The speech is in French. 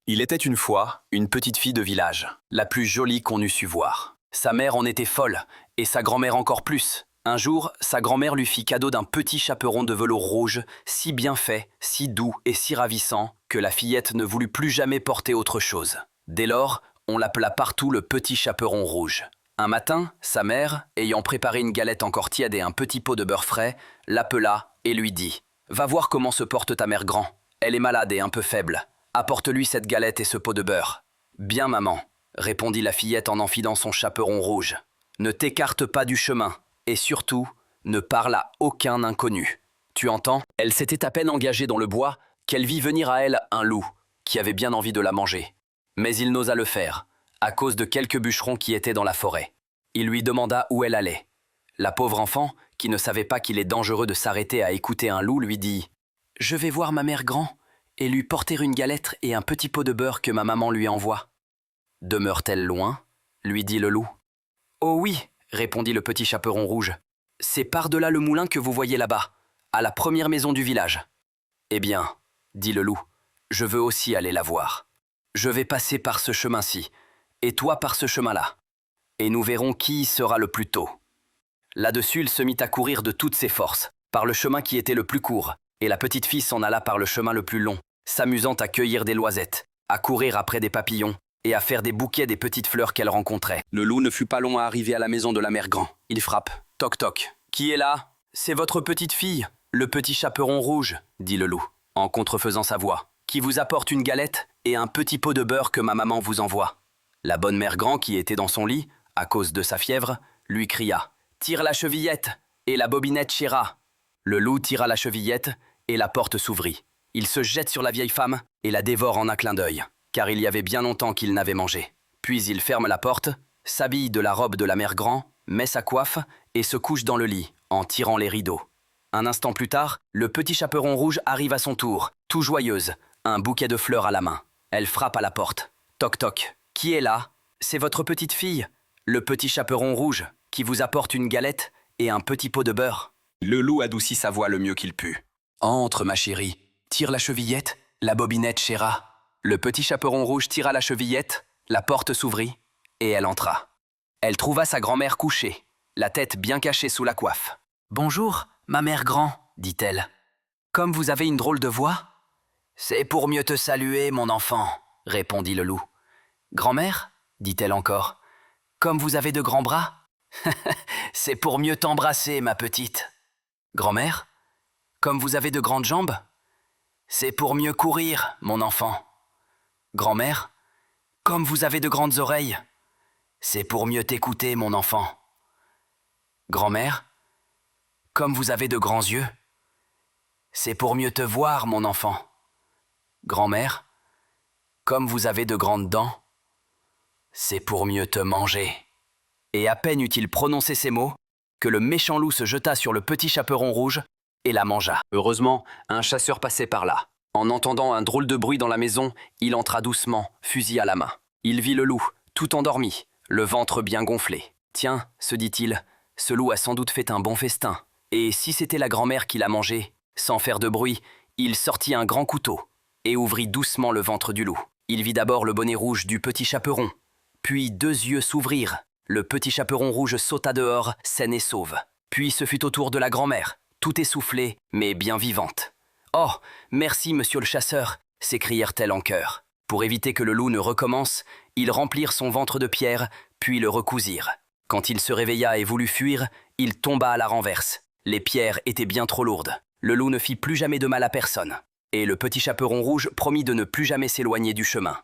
Il était une fois une petite fille de village, la plus jolie qu'on eût su voir. Sa mère en était folle, et sa grand-mère encore plus. Un jour, sa grand-mère lui fit cadeau d'un petit chaperon de velours rouge, si bien fait, si doux et si ravissant, que la fillette ne voulut plus jamais porter autre chose. Dès lors, on l'appela partout le petit chaperon rouge. Un matin, sa mère, ayant préparé une galette encore tiède et un petit pot de beurre frais, l'appela et lui dit « Va voir comment se porte ta mère grand. Elle est malade et un peu faible. Apporte-lui cette galette et ce pot de beurre. »« Bien, maman, » répondit la fillette en enfilant son chaperon rouge. « Ne t'écarte pas du chemin. Et surtout, ne parle à aucun inconnu. Tu entends ? » Elle s'était à peine engagée dans le bois qu'elle vit venir à elle un loup, qui avait bien envie de la manger. Mais il n'osa le faire, à cause de quelques bûcherons qui étaient dans la forêt. Il lui demanda où elle allait. La pauvre enfant, qui ne savait pas qu'il est dangereux de s'arrêter à écouter un loup, lui dit « Je vais voir ma mère grand et lui porter une galette et un petit pot de beurre que ma maman lui envoie. »« Demeure-t-elle loin ?» lui dit le loup. « Oh oui !» répondit le petit chaperon rouge. « C'est par-delà le moulin que vous voyez là-bas, à la première maison du village. »« Eh bien, dit le loup, je veux aussi aller la voir. Je vais passer par ce chemin-ci, et toi par ce chemin-là. Et nous verrons qui y sera le plus tôt. » Là-dessus, il se mit à courir de toutes ses forces, par le chemin qui était le plus court, et la petite fille s'en alla par le chemin le plus long, s'amusant à cueillir des noisettes, à courir après des papillons, et à faire des bouquets des petites fleurs qu'elle rencontrait. Le loup ne fut pas long à arriver à la maison de la mère grand. Il frappe. Toc toc. « Qui est là ? » ?»« C'est votre petite fille, le petit chaperon rouge, » dit le loup, en contrefaisant sa voix, « qui vous apporte une galette et un petit pot de beurre que ma maman vous envoie. » La bonne mère grand, qui était dans son lit, à cause de sa fièvre, lui cria « Tire la chevillette et la bobinette chéra !» Le loup tira la chevillette et la porte s'ouvrit. Il se jette sur la vieille femme et la dévore en un clin d'œil, car il y avait bien longtemps qu'il n'avait mangé. Puis il ferme la porte, s'habille de la robe de la mère grand, met sa coiffe et se couche dans le lit, en tirant les rideaux. Un instant plus tard, le petit chaperon rouge arrive à son tour, tout joyeuse, un bouquet de fleurs à la main. Elle frappe à la porte. Toc toc. « Qui est là ? » ?»« C'est votre petite fille, le petit chaperon rouge, qui vous apporte une galette et un petit pot de beurre. » Le loup adoucit sa voix le mieux qu'il put. « Entre, ma chérie, tire la chevillette, la bobinette chéra. » Le petit chaperon rouge tira la chevillette, la porte s'ouvrit, et elle entra. Elle trouva sa grand-mère couchée, la tête bien cachée sous la coiffe. « Bonjour, ma mère grand, » dit-elle. « Comme vous avez une drôle de voix ?»« C'est pour mieux te saluer, mon enfant, » répondit le loup. « Grand-mère, » dit-elle encore, « comme vous avez de grands bras ?»« C'est pour mieux t'embrasser, ma petite. »« Grand-mère, comme vous avez de grandes jambes ?»« C'est pour mieux courir, mon enfant. » Grand-mère, comme vous avez de grandes oreilles, c'est pour mieux t'écouter, mon enfant. Grand-mère, comme vous avez de grands yeux, c'est pour mieux te voir, mon enfant. Grand-mère, comme vous avez de grandes dents, c'est pour mieux te manger. Et à peine eut-il prononcé ces mots, que le méchant loup se jeta sur le petit chaperon rouge et la mangea. Heureusement, un chasseur passait par là. En entendant un drôle de bruit dans la maison, il entra doucement, fusil à la main. Il vit le loup, tout endormi, le ventre bien gonflé. « Tiens, se dit-il, ce loup a sans doute fait un bon festin. Et si c'était la grand-mère qui l'a mangé ?» Sans faire de bruit, il sortit un grand couteau et ouvrit doucement le ventre du loup. Il vit d'abord le bonnet rouge du petit chaperon, puis 2 yeux s'ouvrirent. Le petit chaperon rouge sauta dehors, saine et sauve. Puis ce fut au tour de la grand-mère, tout essoufflée, mais bien vivante. « Oh, merci, monsieur le chasseur !» s'écrièrent-elles en chœur. Pour éviter que le loup ne recommence, ils remplirent son ventre de pierre, puis le recousirent. Quand il se réveilla et voulut fuir, il tomba à la renverse. Les pierres étaient bien trop lourdes. Le loup ne fit plus jamais de mal à personne. Et le petit chaperon rouge promit de ne plus jamais s'éloigner du chemin.